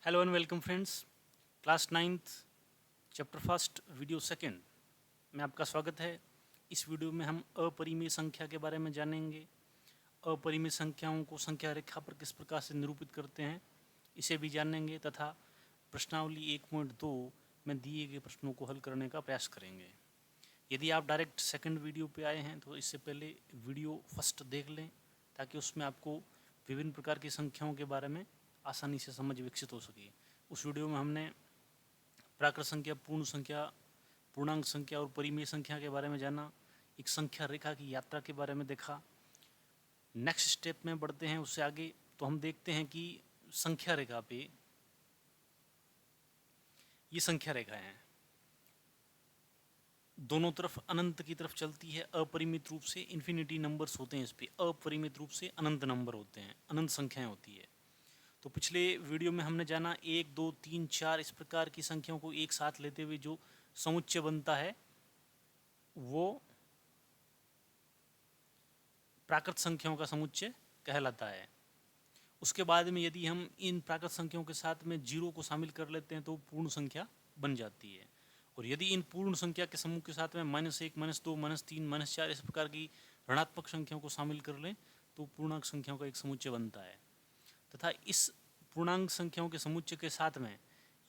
Hello and welcome friends. Class ninth chapter first video second में आपका स्वागत है। इस वीडियो में हम अपरिमेय संख्या के बारे में जानेंगे। अपरिमेय संख्याओं को संख्या रेखा पर किस प्रकार से निरूपित करते हैं इसे भी जानेंगे तथा प्रश्नावली 1.2 में दिए गए प्रश्नों को हल करने का प्रयास करेंगे। यदि आप डायरेक्ट सेकंड वीडियो पे आए हैं तो इससे पहले वीडियो फर्स्ट देख लें ताकि उसमें आपको विभिन्न प्रकार की संख्याओं के बारे में आसानी से समझ विकसित हो सके। उस वीडियो में हमने प्राकृत संख्या, पूर्ण संख्या, पूर्णांक संख्या और परिमेय संख्या के बारे में जाना, एक संख्या रेखा की यात्रा के बारे में देखा। नेक्स्ट स्टेप में बढ़ते हैं उससे आगे तो हम देखते हैं कि संख्या रेखा पे ये संख्या रेखा है, दोनों तरफ अनंत की तरफ चलती है। अपरिमित रूप से इन्फिनिटी नंबर्स होते हैं, इस पे अपरिमित रूप से अनंत नंबर होते हैं, अनंत संख्याएं होती है। तो पिछले वीडियो में हमने जाना 1, 2, 3, 4 इस प्रकार की संख्याओं को एक साथ लेते हुए जो समुच्चय बनता है वो प्राकृत संख्याओं का समुच्चय कहलाता है। उसके बाद में यदि हम इन प्राकृत संख्याओं के साथ में जीरो को शामिल कर लेते हैं तो पूर्ण संख्या बन जाती है। और यदि इन पूर्ण संख्या के समूह के साथ में -1, -2, -3, -4 इस प्रकार की ऋणात्मक संख्याओं को शामिल कर लें तो पूर्णांक संख्याओं का एक समुच्चय बनता है। तथा इस पूर्णांक संख्याओं के समुच्चय के साथ में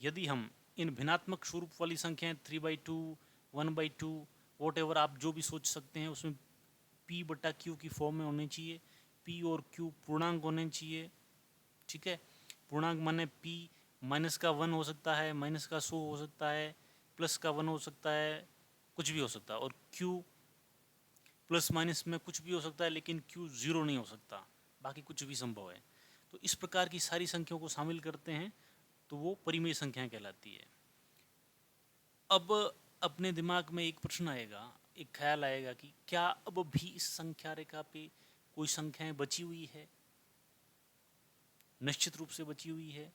यदि हम इन भिन्नात्मक स्वरूप वाली संख्याएं 3/2, 1/2 वॉट एवर आप जो भी सोच सकते हैं उसमें P/Q की फॉर्म में होनी चाहिए। P और Q पूर्णांक होने चाहिए, ठीक है। पूर्णांक माने P -1 हो सकता है, -100 हो सकता है, +1 हो सकता है, कुछ भी हो सकता है। और Q प्लस माइनस में कुछ भी हो सकता है लेकिन Q 0 नहीं हो सकता, बाकी कुछ भी संभव है। तो इस प्रकार की सारी संख्याओं को शामिल करते हैं तो वो परिमेय संख्याएं कहलाती है। अब अपने दिमाग में एक प्रश्न आएगा, एक ख्याल आएगा कि क्या अब भी इस संख्या रेखा पे कोई संख्याएं बची हुई है? निश्चित रूप से बची हुई है।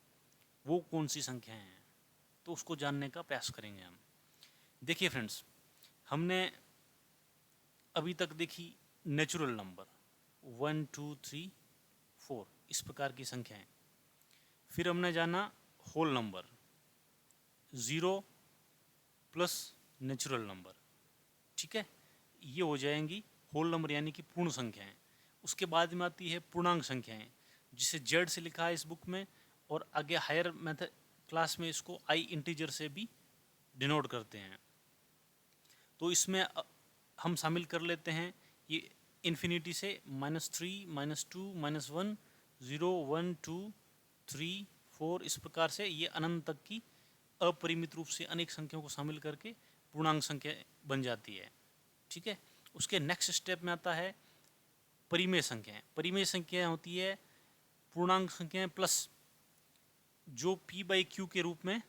वो कौन सी संख्याएं हैं? तो उसको जानने का प्रयास करेंगे हम। देखिए फ्रेंड्स, हमने अभी तक देखी नेचुरल नंबर 1, 2, 3, 4 इस प्रकार की संख्याएं। फिर हमने जाना whole number 0 plus natural number, ठीक है। ये हो जाएंगी होल नंबर यानी कि पूर्ण संख्याएं। उसके बाद में आती है पूर्णांक संख्याएं जिसे जेड से लिखा है इस बुक में, और आगे हायर मेथड क्लास में इसको आई इंटीजर से भी डिनोट करते हैं। तो इसमें हम शामिल कर लेते हैं ये इन्फिनिटी से -3, -2, -1, 0, 1, 2, 3, 4 इस प्रकार से ये अनंत तक की अपरिमित रूप से अनेक संख्याओं को शामिल करके पूर्णांक संख्या बन जाती है, ठीक है। उसके नेक्स्ट स्टेप में आता है परिमेय संख्याएं। परिमेय संख्याएं होती है पूर्णांक संख्याएं प्लस जो P/Q के रूप में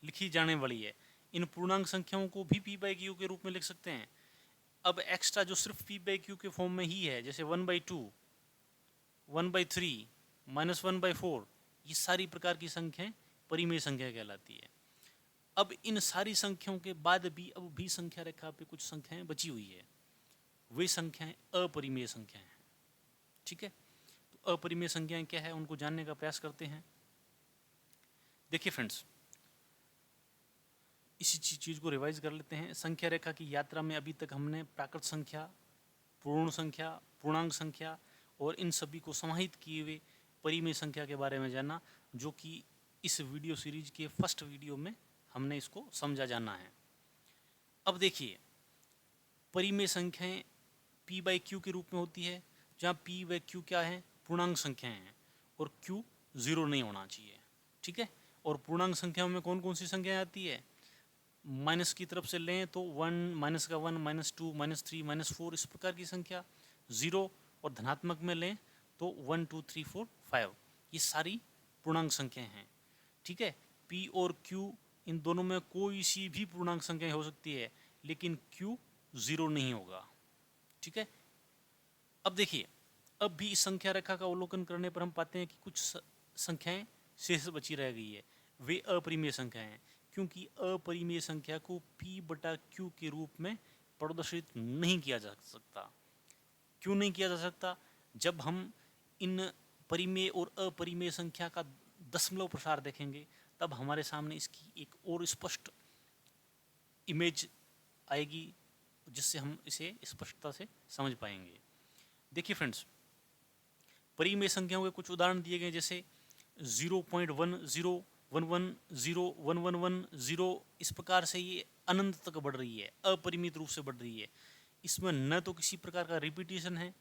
लिखी जाने वाली है। इन पूर्णांक संख्याओं को भी P/Q के रूप में लिख सकते हैं। अब एक्स्ट्रा जो सिर्फ P/Q के फॉर्म में ही है, जैसे 1/2, 1/3, -1/4, ये सारी प्रकार की संख्याएं परिमेय संख्या कहलाती है। अब इन सारी संख्याओं के बाद भी अब भी संख्या रेखा पे कुछ संख्याएं बची हुई है, वे संख्याएं अपरिमेय संख्याएं हैं, ठीक है। तो अपरिमेय संख्याएं क्या है उनको जानने का प्रयास करते हैं। देखिए फ्रेंड्स, इसी चीज़ को रिवाइज कर लेते हैं। संख्या रेखा की यात्रा में अभी तक हमने प्राकृत संख्या, पूर्ण संख्या, पूर्णांक संख्या और इन सभी को समाहित किए हुए परिमेय संख्या के बारे में जाना, जो कि इस वीडियो सीरीज के फर्स्ट वीडियो में हमने इसको समझा जाना है। अब देखिए, परिमेय संख्याएं P/Q के रूप में होती है, जहाँ P/Q क्या है? पूर्णांक संख्याएं हैं और Q 0 नहीं होना चाहिए, ठीक है। और पूर्णांक संख्याओं में कौन कौन सी संख्याएं आती है? माइनस की तरफ से लें तो 1, -1, -2, -3, -4 इस प्रकार की संख्या। 0 और धनात्मक में लें तो 1, 2, 3, 4, 5 ये सारी पूर्णांक संख्याएं हैं, ठीक है। P और Q इन दोनों में कोई सी भी पूर्णांक संख्या हो सकती है लेकिन Q 0 नहीं होगा, ठीक है। अब देखिए, अब भी इस संख्या रेखा का अवलोकन करने पर हम पाते हैं कि कुछ संख्याएं शेष बची रह गई है, वे अपरिमेय संख्याएं हैं, क्योंकि अपरिमेय संख्या को P/Q के रूप में प्रदर्शित नहीं किया जा सकता। क्यों नहीं किया जा सकता? जब हम इन परिमेय और अपरिमेय संख्या का दशमलव प्रसार देखेंगे तब हमारे सामने इसकी एक और स्पष्ट इमेज आएगी, जिससे हम इसे स्पष्टता से समझ पाएंगे। देखिए फ्रेंड्स, परिमेय संख्याओं के कुछ उदाहरण दिए गए, जैसे 0.1011011110, इस प्रकार से ये अनंत तक बढ़ रही है, अपरिमित रूप से बढ़ रही है। इसमें न तो किसी प्रकार का रिपीटिशन है,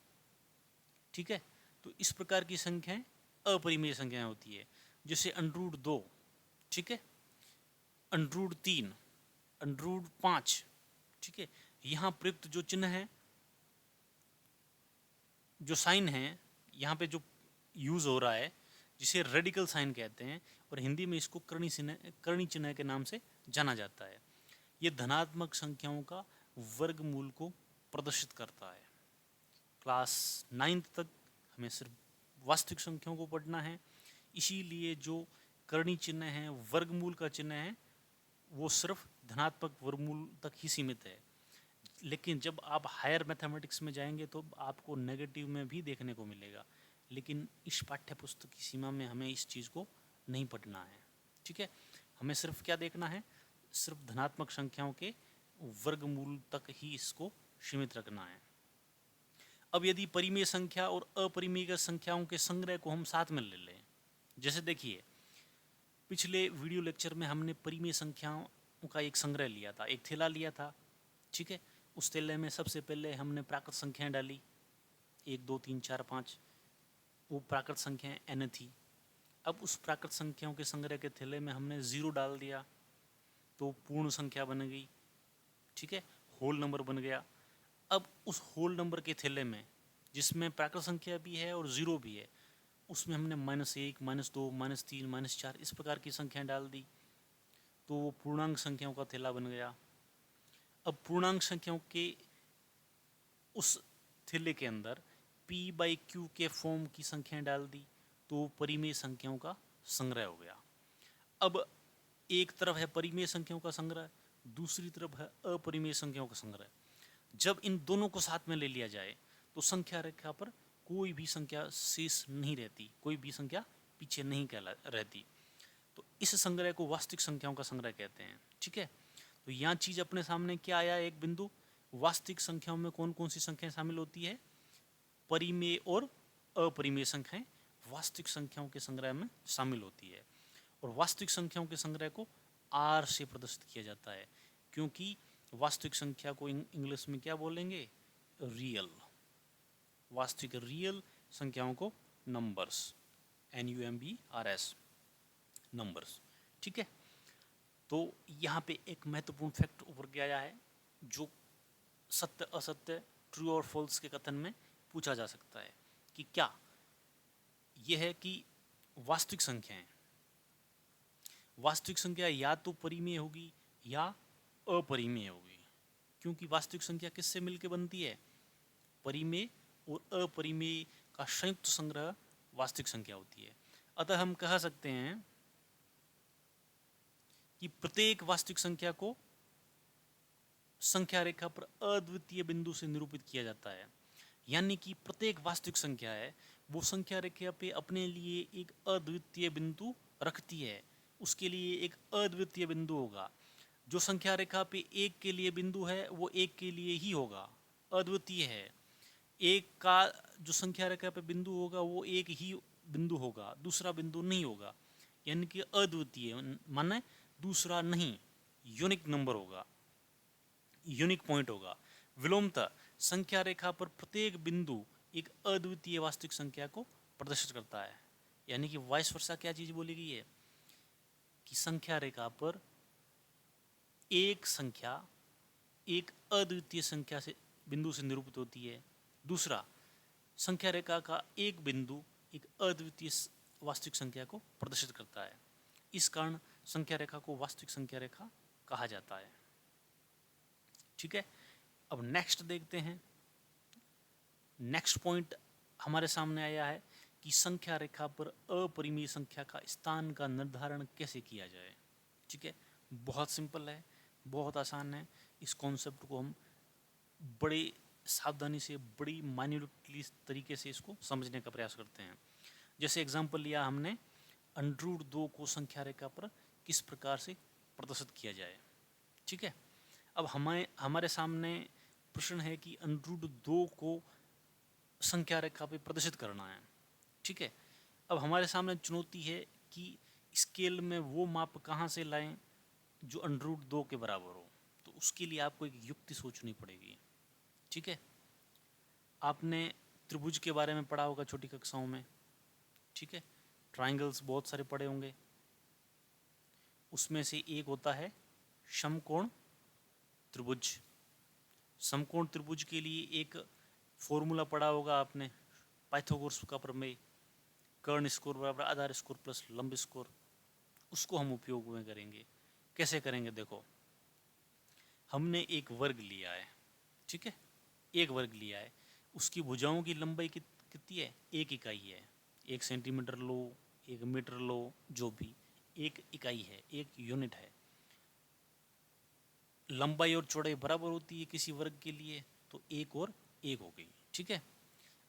ठीक है, तो इस प्रकार की संख्याएं अपरिमेय संख्याएं होती है। जैसे √2, ठीक है, √3, √5, ठीक है। यहाँ प्रयुक्त जो चिन्ह है, जो साइन है, यहाँ पे जो यूज हो रहा है, जिसे रेडिकल साइन कहते हैं, और हिंदी में इसको करणी चिन्ह के नाम से जाना जाता है। ये धनात्मक संख्याओं का वर्गमूल को प्रदर्शित करता है। क्लास 9th तक हमें सिर्फ वास्तविक संख्याओं को पढ़ना है, इसीलिए जो करणी चिन्ह है, वर्गमूल का चिन्ह है, वो सिर्फ धनात्मक वर्गमूल तक ही सीमित है। लेकिन जब आप हायर मैथमेटिक्स में जाएंगे तो आपको नेगेटिव में भी देखने को मिलेगा, लेकिन इस पाठ्य पुस्तक की सीमा में हमें इस चीज़ को नहीं पढ़ना है, ठीक है। हमें सिर्फ क्या देखना है, सिर्फ धनात्मक संख्याओं के वर्गमूल तक ही इसको सीमित रखना है। अब यदि परिमेय संख्या और अपरिमेय संख्याओं के संग्रह को हम साथ में ले लें, जैसे देखिए पिछले वीडियो लेक्चर में हमने परिमेय संख्याओं का एक संग्रह लिया था, एक थैला लिया था, ठीक है। उस थैले में सबसे पहले हमने प्राकृत संख्याएं डाली, 1 2 3 4 5, वो प्राकृत संख्याएं n थी। अब उस प्राकृत संख्याओं के संग्रह के थैले में हमने 0 डाल दिया तो पूर्ण संख्या बन गई, ठीक है, होल नंबर बन गया। अब उस होल नंबर के थैले में, जिसमें प्राकृत संख्या भी है और 0 भी है, उसमें हमने -1 -2 -3 -4 इस प्रकार की संख्याएं डाल दी, तो वो पूर्णांक संख्याओं का थैला बन गया। अब पूर्णांक संख्याओं के उस थैले के अंदर p/q के फॉर्म की संख्याएं डाल दी, तो परिमेय संख्याओं का संग्रह हो गया। अब एक तरफ है परिमेय संख्याओं का संग्रह, दूसरी तरफ है अपरिमेय संख्याओं का संग्रह। जब इन दोनों को साथ में ले लिया जाए तो संख्या रेखा पर कोई भी संख्या शेष नहीं रहती, कोई भी संख्या पीछे नहीं रहती। तो इस संग्रह को वास्तविक संख्याओं का संग्रह कहते हैं, ठीक है। तो यहाँ चीज अपने सामने क्या आया, एक बिंदु, वास्तविक संख्याओं में कौन कौन सी संख्याएं शामिल होती है, परिमेय और अपरिमेय संख्याएं वास्तविक संख्याओं के संग्रह में शामिल होती है। और वास्तविक संख्याओं के संग्रह को R से प्रदर्शित किया जाता है, क्योंकि वास्तविक संख्या को इंग्लिश में क्या बोलेंगे, रियल। वास्तविक रियल संख्याओं को नंबर्स, NUMBRS, नंबर्स, ठीक है। तो यहाँ पे एक महत्वपूर्ण फैक्ट उभर के आया है, जो सत्य असत्य, ट्रू और फॉल्स के कथन में पूछा जा सकता है कि क्या यह है कि वास्तविक संख्या या तो परिमेय होगी या अपरिमेय होगी, क्योंकि वास्तविक संख्या किससे मिलकर बनती है, परिमेय और अपरिमेय का संयुक्त संग्रह वास्तविक संख्या होती है। अतः हम कह सकते हैं कि प्रत्येक वास्तविक संख्या को संख्या रेखा पर अद्वितीय बिंदु से निरूपित किया जाता है। यानी कि प्रत्येक वास्तविक संख्या है वो संख्या रेखा पे अपने लिए एक अद्वितीय बिंदु रखती है, उसके लिए एक अद्वितीय बिंदु होगा। जो संख्या रेखा पे 1 के लिए बिंदु है वो 1 के लिए ही होगा, अद्वितीय है। 1 का जो संख्या रेखा पे बिंदु होगा वो एक ही बिंदु होगा, दूसरा बिंदु नहीं होगा, यानी कि अद्वितीय माने दूसरा नहीं, यूनिक नंबर होगा, यूनिक पॉइंट होगा। विलोमतः संख्या रेखा पर प्रत्येक बिंदु एक अद्वितीय वास्तविक संख्या को प्रदर्शित करता है। यानी कि वाइस वर्सा क्या चीज बोली गई है कि संख्या रेखा पर एक संख्या एक अद्वितीय संख्या से बिंदु से निरूपित होती है, दूसरा संख्या रेखा का एक बिंदु एक अद्वितीय वास्तविक संख्या को प्रदर्शित करता है। इस कारण संख्या रेखा को वास्तविक संख्या रेखा कहा जाता है, ठीक है। अब नेक्स्ट देखते हैं। नेक्स्ट पॉइंट हमारे सामने आया है कि संख्या रेखा पर अपरिमेय संख्या का स्थान का निर्धारण कैसे किया जाए, ठीक है। बहुत सिंपल है, बहुत आसान है। इस कॉन्सेप्ट को हम बड़ी सावधानी से, बड़ी माइन्यूटली तरीके से इसको समझने का प्रयास करते हैं। जैसे एग्जांपल लिया हमने √2 को संख्या रेखा पर किस प्रकार से प्रदर्शित किया जाए। ठीक है, अब हमारे सामने प्रश्न है कि √2 को संख्या रेखा पे प्रदर्शित करना है। ठीक है, अब हमारे सामने चुनौती है कि स्केल में वो माप कहाँ से लाएं जो √2 के बराबर हो। तो उसके लिए आपको एक युक्ति सोचनी पड़ेगी। ठीक है, आपने त्रिभुज के बारे में पढ़ा होगा छोटी कक्षाओं में। ठीक है, ट्रायंगल्स बहुत सारे पढ़े होंगे। उसमें से एक होता है समकोण त्रिभुज। समकोण त्रिभुज के लिए एक फॉर्मूला पढ़ा होगा आपने, पाइथागोरस का प्रमेय, कर्ण स्कोर बराबर आधार स्कोर प्लस लंब स्कोर। उसको हम उपयोग में करेंगे। कैसे करेंगे, देखो हमने एक वर्ग लिया है। ठीक है, एक वर्ग लिया है, उसकी भुजाओं की लंबाई कितनी है, 1 इकाई है। 1 सेंटीमीटर लो, 1 मीटर लो, जो भी 1 इकाई है, 1 यूनिट है। लंबाई और चौड़ाई बराबर होती है किसी वर्ग के लिए, तो 1 और 1 हो गई। ठीक है,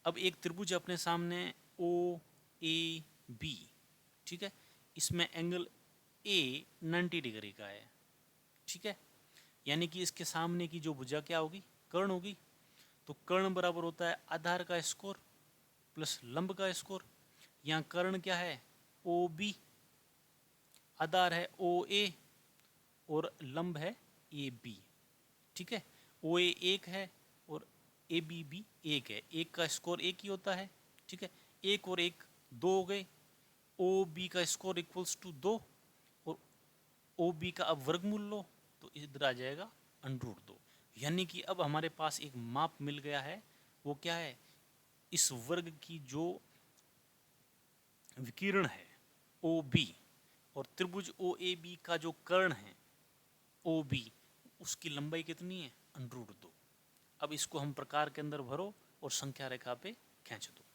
अब एक त्रिभुज अपने सामने ओ ए बी। ठीक है, इसमें एंगल ए 90 डिग्री का है। ठीक है, यानी कि इसके सामने की जो भुजा क्या होगी, कर्ण होगी। तो कर्ण बराबर होता है आधार का स्कोर प्लस लंब का स्कोर। यहाँ कर्ण क्या है, ओ बी, आधार है ओ ए और लंब है ए बी। ठीक है, ओ ए 1 है और ए बी भी 1 है। 1 का स्कोर 1 ही होता है। ठीक है, 1 और 1 2 हो गए। ओ बी का स्कोर इक्वल्स टू 2 और ओ बी का अब वर्गमूल लो तो इधर आ जाएगा √2। यानी कि अब हमारे पास एक माप मिल गया है। वो क्या है, इस वर्ग की जो विकिरण है ओ बी और त्रिभुज ओ ए बी का जो कर्ण है ओ बी, उसकी लंबाई कितनी है, √2। अब इसको हम प्रकार के अंदर भरो और संख्या रेखा पे खींच दो।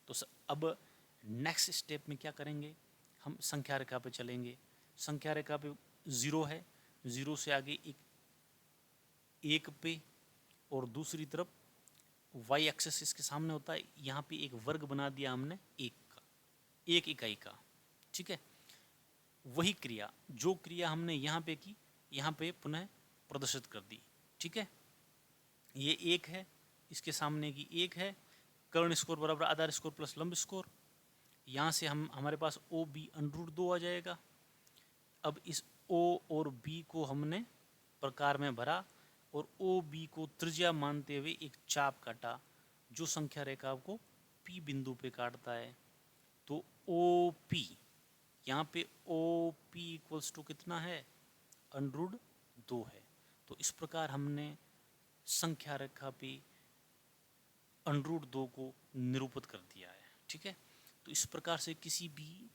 तो अब नेक्स्ट स्टेप में क्या करेंगे, हम संख्या रेखा पे चलेंगे। संख्या रेखा पे 0 है, 0 से आगे एक पे और दूसरी तरफ वाई एक्सिस इसके सामने होता है। यहाँ पे एक वर्ग बना दिया हमने 1 का, 1 इकाई का। ठीक है, वही क्रिया, जो क्रिया हमने यहाँ पे की, यहाँ पे पुनः प्रदर्शित कर दी। ठीक है, ये 1 है, इसके सामने की 1 है, कर्ण स्कोर बराबर आधार स्कोर प्लस लंब स्कोर। यहाँ से हमारे पास ओ बी √2 आ जाएगा। अब इस ओ और बी को हमने प्रकार में भरा और ओ बी को त्रिज्या मानते हुए एक चाप काटा जो संख्या रेखा को पी बिंदु पे काटता है। तो ओ पी, यहाँ पे ओ पी इक्वल्स टू कितना है, √2 है। तो इस प्रकार हमने संख्या रेखा पे √2 को निरूपित कर दिया है। ठीक है, तो इस प्रकार से किसी भी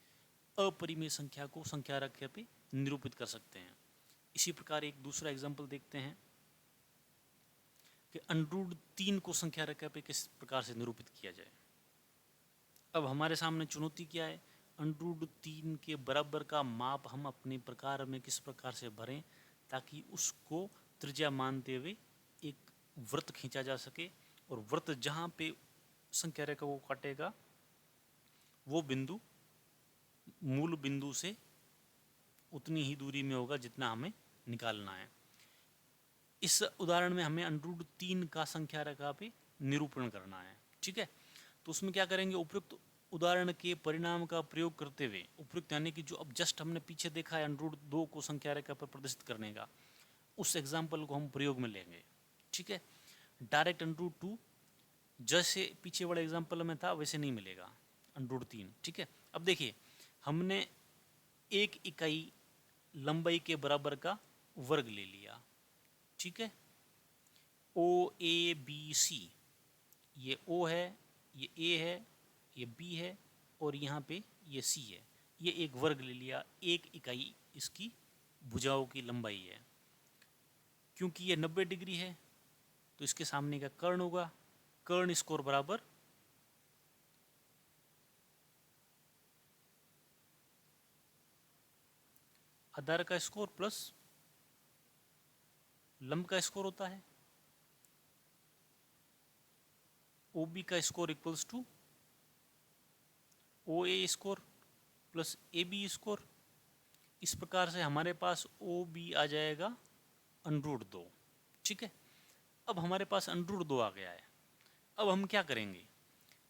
अपरिमेय संख्या को संख्या रेखा पे निरूपित कर सकते हैं। इसी प्रकार एक दूसरा एग्जाम्पल देखते हैं कि √3 को संख्या रेखा पे किस प्रकार से निरूपित किया जाए। अब हमारे सामने चुनौती क्या है, √3 के बराबर का माप हम अपने प्रकार में किस प्रकार से भरें ताकि उसको त्रिज्या मानते हुए एक वृत्त खींचा जा सके और वृत्त जहाँ पे संख्या रेखा को काटेगा वो बिंदु मूल बिंदु से उतनी ही दूरी में होगा जितना हमें निकालना है। इस उदाहरण में हमें √3 का संख्या रेखा पे निरूपण करना है। ठीक है, तो उसमें क्या करेंगे, उपयुक्त उदाहरण के परिणाम का प्रयोग करते हुए, उपयुक्त यानी कि जो अब जस्ट हमने पीछे देखा है √2 को संख्या रेखा पर प्रदर्शित करने का, उस एग्जाम्पल को हम प्रयोग में लेंगे। ठीक है, डायरेक्ट √2 जैसे पीछे वाले एग्जाम्पल में था वैसे नहीं मिलेगा √3। ठीक है, अब देखिए हमने 1 इकाई लंबाई के बराबर का वर्ग ले लिया। ठीक है, ओ ए बी सी, ये ओ है, ये ए है, ये बी है और यहाँ पे ये सी है। ये एक वर्ग ले लिया, 1 इकाई इसकी भुजाओं की लंबाई है। क्योंकि ये 90 डिग्री है तो इसके सामने का कर्ण होगा, कर्ण स्कोर बराबर आधार का स्कोर प्लस लंब का स्कोर होता है। ओ बी का square equals to O A square plus A B square. इस प्रकार से हमारे पास ओ बी आ जाएगा √2। ठीक है, अब हमारे पास √2 आ गया है। अब हम क्या करेंगे,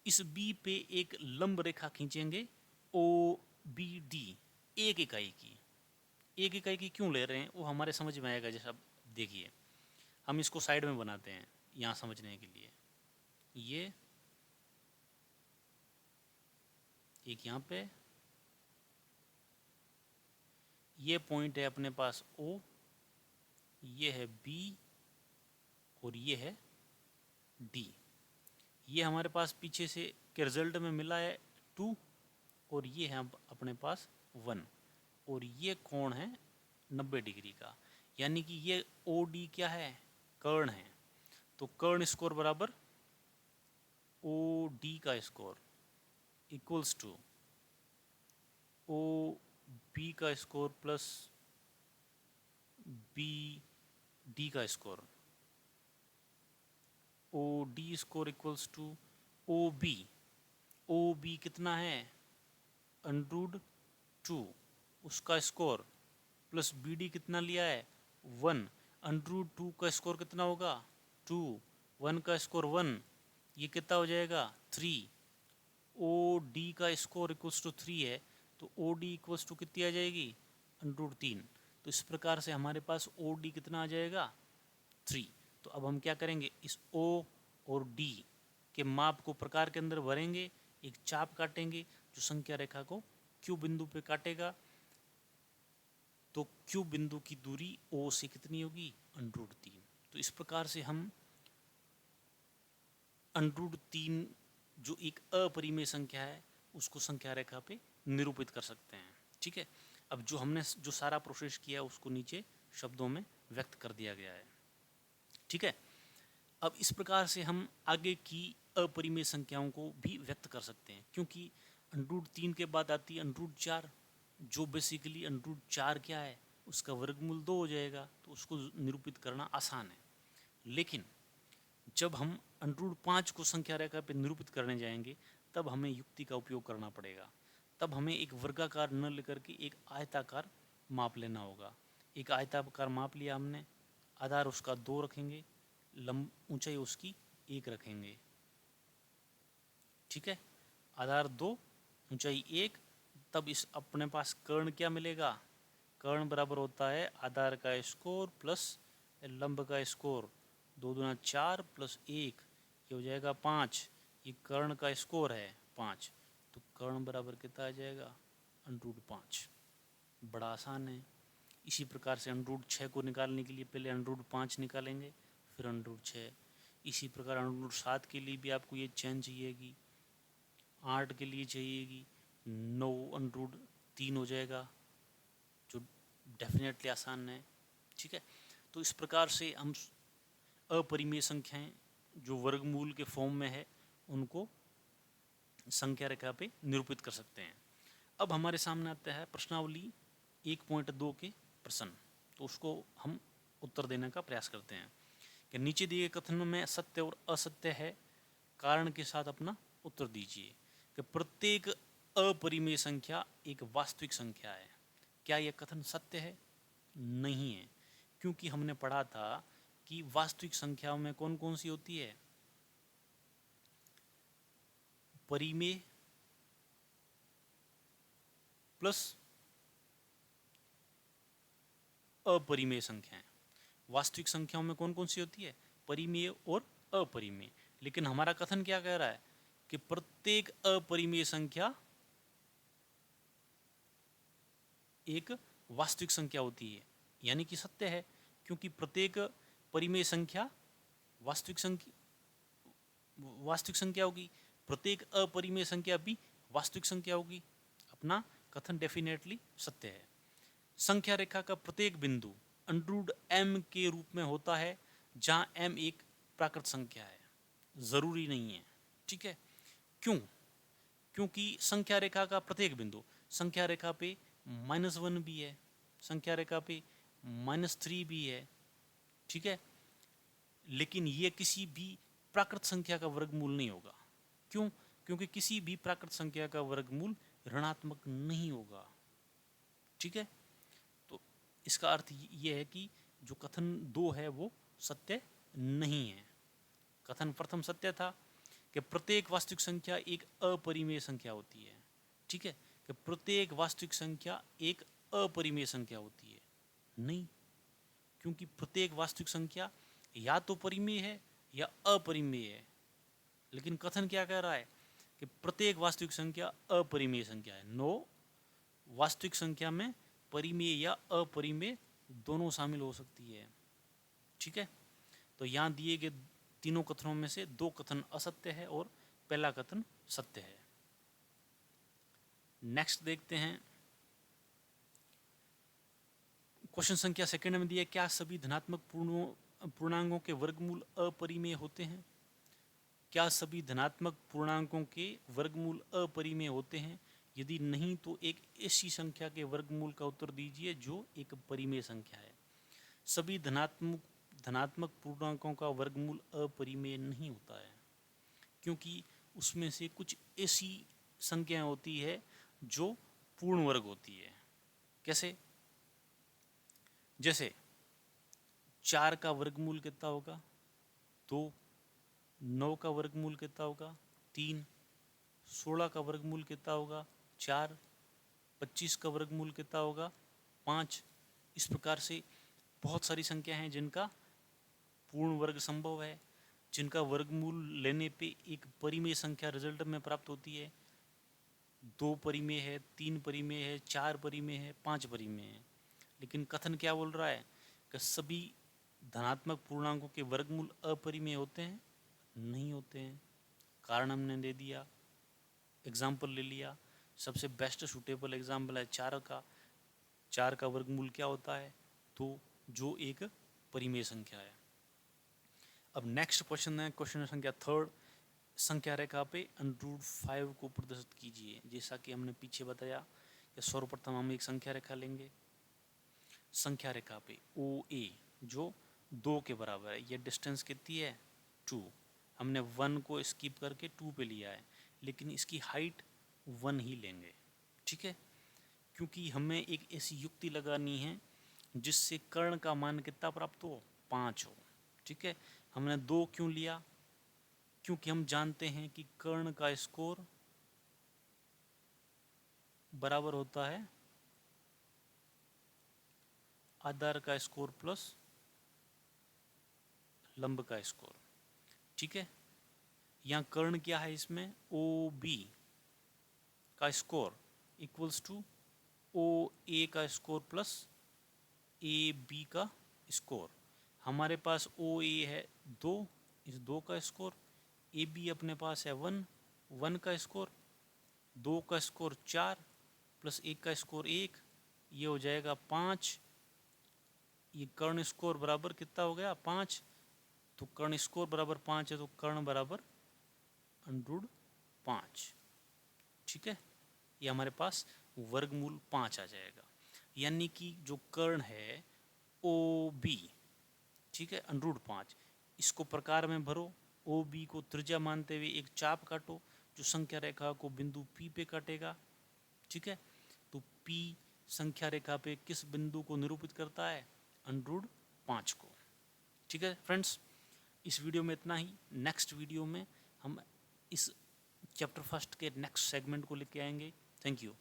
इस बी पे एक लंब रेखा खींचेंगे ओ बी डी, एक इकाई की। एक इकाई की क्यों ले रहे हैं वो हमारे समझ में आएगा। जैसा देखिए, हम इसको साइड में बनाते हैं यहाँ समझने के लिए। ये एक यहाँ पे, ये पॉइंट है अपने पास O, ये है B और ये है D। ये हमारे पास पीछे से के रिजल्ट में मिला है 2 और ये है अपने पास 1 और ये कोण है 90 डिग्री का। यानी कि ये OD क्या है, कर्ण है। तो कर्ण स्कोर बराबर OD का स्कोर इक्वल्स टू OB का स्कोर प्लस BD का square. OD square equals to OB। OB कितना है, √2 उसका स्कोर प्लस BD कितना लिया है 1। √2 का स्कोर कितना होगा 2, 1 का स्कोर 1, ये कितना हो जाएगा 3। OD का स्कोर इक्वल्स टू 3 है, तो OD इक्वल्स टू कितनी आ जाएगी √3। तो इस प्रकार से हमारे पास OD कितना आ जाएगा 3। तो अब हम क्या करेंगे, इस O और D के माप को प्रकार के अंदर भरेंगे, एक चाप काटेंगे जो संख्या रेखा को Q बिंदु पे काटेगा। तो Q बिंदु की दूरी O से कितनी होगी √3। तो इस प्रकार से हम √3 जो एक अपरिमेय संख्या है उसको संख्या रेखा पे निरूपित कर सकते हैं। ठीक है, अब जो हमने जो सारा प्रोसेस किया उसको नीचे शब्दों में व्यक्त कर दिया गया है। ठीक है, अब इस प्रकार से हम आगे की अपरिमेय संख्याओं को भी व्यक्त कर सकते हैं, क्योंकि √3 के बाद आती है √4, जो बेसिकली √4 क्या है, उसका वर्गमूल 2 हो जाएगा। तो उसको निरूपित करना आसान है। लेकिन जब हम √5 को संख्या रेखा पे निरूपित करने जाएंगे तब हमें युक्ति का उपयोग करना पड़ेगा। तब हमें एक वर्गाकार न लेकर के एक आयताकार माप लेना होगा। एक आयताकार माप लिया हमने, आधार उसका 2 रखेंगे, ऊंचाई उसकी 1 रखेंगे। ठीक है, आधार 2, ऊंचाई 1। तब इस अपने पास कर्ण क्या मिलेगा, कर्ण बराबर होता है आधार का स्कोर प्लस लंब का स्कोर। 2 दूना 4 प्लस 1 ये हो जाएगा 5। ये कर्ण का स्कोर है 5, तो कर्ण बराबर कितना आ जाएगा √5। बड़ा आसान है। इसी प्रकार से √6 को निकालने के लिए पहले √5 निकालेंगे, फिर √6। इसी प्रकार √7 के लिए भी आपको ये चेन चाहिएगी, 8 के लिए चाहिएगी 9 √3 हो जाएगा, जो डेफिनेटली आसान है। ठीक है, तो इस प्रकार से हम अपरिमेय संख्याएं जो वर्गमूल के फॉर्म में है उनको संख्या रेखा पे निरूपित कर सकते हैं। अब हमारे सामने आता है प्रश्नावली 1.2 के प्रश्न, तो उसको हम उत्तर देने का प्रयास करते हैं कि नीचे दिए कथन में सत्य और असत्य है, कारण के साथ अपना उत्तर दीजिए। कि प्रत्येक अपरिमेय संख्या एक वास्तविक संख्या है। क्या यह कथन सत्य है? नहीं है, क्योंकि हमने पढ़ा था कि वास्तविक संख्याओं में कौन कौन सी होती है, परिमेय प्लस अपरिमेय संख्याएं। वास्तविक संख्याओं में कौन कौन सी होती है, परिमेय और अपरिमेय। लेकिन हमारा कथन क्या कह रहा है कि प्रत्येक अपरिमेय संख्या एक वास्तविक संख्या होती है, यानी कि सत्य है, क्योंकि प्रत्येक परिमेय संख्या वास्तविक संख्या होगी, प्रत्येक अपरिमेय संख्या भी वास्तविक संख्या होगी। अपना कथन डेफिनेटली सत्य है। संख्या रेखा का प्रत्येक बिंदु √m के रूप में होता है, जहां m एक प्राकृत संख्या है, जरूरी नहीं है। ठीक है, क्यों? क्योंकि संख्या रेखा का प्रत्येक बिंदु, संख्या रेखा पे -1 भी है, संख्या रेखा पे -3 भी है। ठीक है, लेकिन ये किसी भी प्राकृत संख्या का वर्गमूल नहीं होगा। क्यों? क्योंकि किसी भी प्राकृत संख्या का वर्गमूल ऋणात्मक नहीं होगा। ठीक है, तो इसका अर्थ ये है कि जो कथन 2 है वो सत्य नहीं है। कथन प्रथम सत्य था कि प्रत्येक वास्तविक संख्या एक अपरिमेय संख्या होती है। ठीक है, कि प्रत्येक वास्तविक संख्या एक अपरिमेय संख्या होती है। नहीं, क्योंकि प्रत्येक वास्तविक संख्या या तो परिमेय है या अपरिमेय है। लेकिन कथन क्या कह रहा है कि प्रत्येक वास्तविक संख्या अपरिमेय संख्या है। नो, वास्तविक संख्या में परिमेय या अपरिमेय दोनों शामिल हो सकती है। ठीक है, तो यहाँ दिए गए तीनों कथनों में से 2 कथन असत्य है और पहला कथन सत्य है। नेक्स्ट देखते हैं, क्वेश्चन संख्या सेकंड में दिया, क्या सभी धनात्मक पूर्णांकों के वर्गमूल अपरिमेय होते हैं? क्या सभी धनात्मक पूर्णांकों के वर्गमूल अपरिमेय होते हैं? यदि नहीं तो एक ऐसी संख्या के वर्गमूल का उत्तर दीजिए जो एक परिमेय संख्या है। सभी धनात्मक पूर्णांकों का वर्गमूल अपरिमेय नहीं होता है, क्योंकि उसमें से कुछ ऐसी संख्याएं होती है जो पूर्ण वर्ग होती है। कैसे? जैसे 4 का वर्गमूल कितना होगा? 2। 9 का वर्गमूल कितना होगा? 3। 16 का वर्गमूल कितना होगा? 4। 25 का वर्गमूल कितना होगा? 5। इस प्रकार से बहुत सारी संख्या हैं जिनका पूर्ण वर्ग संभव है, जिनका वर्गमूल लेने पे एक परिमेय संख्या रिजल्ट में प्राप्त होती है। 2 परिमेय है, 3 परिमेय है, 4 परिमेय है, 5 परिमेय है। लेकिन कथन क्या बोल रहा है कि सभी धनात्मक पूर्णांकों के वर्गमूल अपरिमेय होते हैं? नहीं होते हैं। कारण हमने दे दिया, एग्जाम्पल ले लिया। सबसे बेस्ट सूटेबल एग्जाम्पल है 4 का। 4 का वर्गमूल क्या होता है? 2, जो एक परिमेय संख्या है। अब नेक्स्ट क्वेश्चन है, क्वेश्चन संख्या 3, संख्या रेखा पे √5 को प्रदर्शित कीजिए। जैसा कि हमने पीछे बताया कि सर्वप्रथम हम एक संख्या रेखा लेंगे। संख्या रेखा पे OA जो 2 के बराबर है, ये डिस्टेंस कितनी है? 2। हमने 1 को स्किप करके 2 पे लिया है, लेकिन इसकी हाइट 1 ही लेंगे। ठीक है, क्योंकि हमें एक ऐसी युक्ति लगानी है जिससे कर्ण का मान कितना प्राप्त हो? 5 हो। ठीक है, हमने 2 क्यों लिया? क्योंकि हम जानते हैं कि कर्ण का स्कोर बराबर होता है आधार का स्कोर प्लस लंब का स्कोर। ठीक है, यहाँ कर्ण क्या है? इसमें OB का स्कोर इक्वल्स टू OA का स्कोर प्लस AB का स्कोर। हमारे पास OA है 2, इस 2 का स्कोर, AB अपने पास है 1, 1 का स्कोर, 2 का स्कोर 4 प्लस 1 का स्कोर 1, ये हो जाएगा 5। ये कर्ण स्कोर बराबर कितना हो गया? 5। तो कर्ण स्कोर बराबर 5 है, तो कर्ण बराबर √5। ठीक है, ये हमारे पास वर्गमूल 5 आ जाएगा। यानी कि जो कर्ण है OB, ठीक है, √5, इसको प्रकार में भरो। OB को त्रिज्या मानते हुए एक चाप काटो जो संख्या रेखा को बिंदु P पे काटेगा। ठीक है, तो P संख्या रेखा पे किस बिंदु को निरूपित करता है? √5 को। ठीक है फ्रेंड्स, इस वीडियो में इतना ही। नेक्स्ट वीडियो में हम इस चैप्टर फर्स्ट के नेक्स्ट सेगमेंट को लेके आएंगे। Thank you.